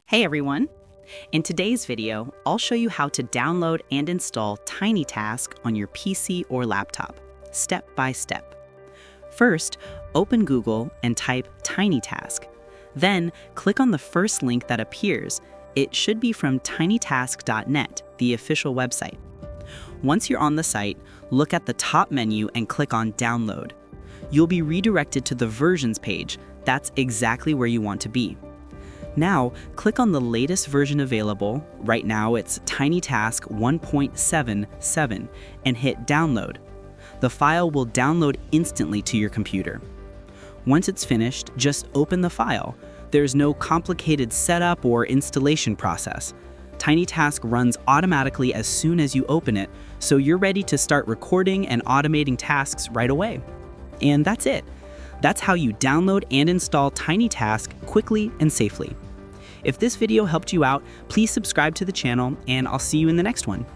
Hey everyone! In today's video, I'll show you how to download and install TinyTask on your PC or laptop, step by step. First, open Google and type TinyTask. Then, click on the first link that appears. It should be from tinytask.net, the official website. Once you're on the site, look at the top menu and click on Download. You'll be redirected to the Versions page. That's exactly where you want to be. Now, click on the latest version available. Right now, it's TinyTask 1.77 and hit Download. The file will download instantly to your computer. Once it's finished, just open the file. There's no complicated setup or installation process. TinyTask runs automatically as soon as you open it, so you're ready to start recording and automating tasks right away. And that's it. That's how you download and install TinyTask quickly and safely. If this video helped you out, please subscribe to the channel, and I'll see you in the next one.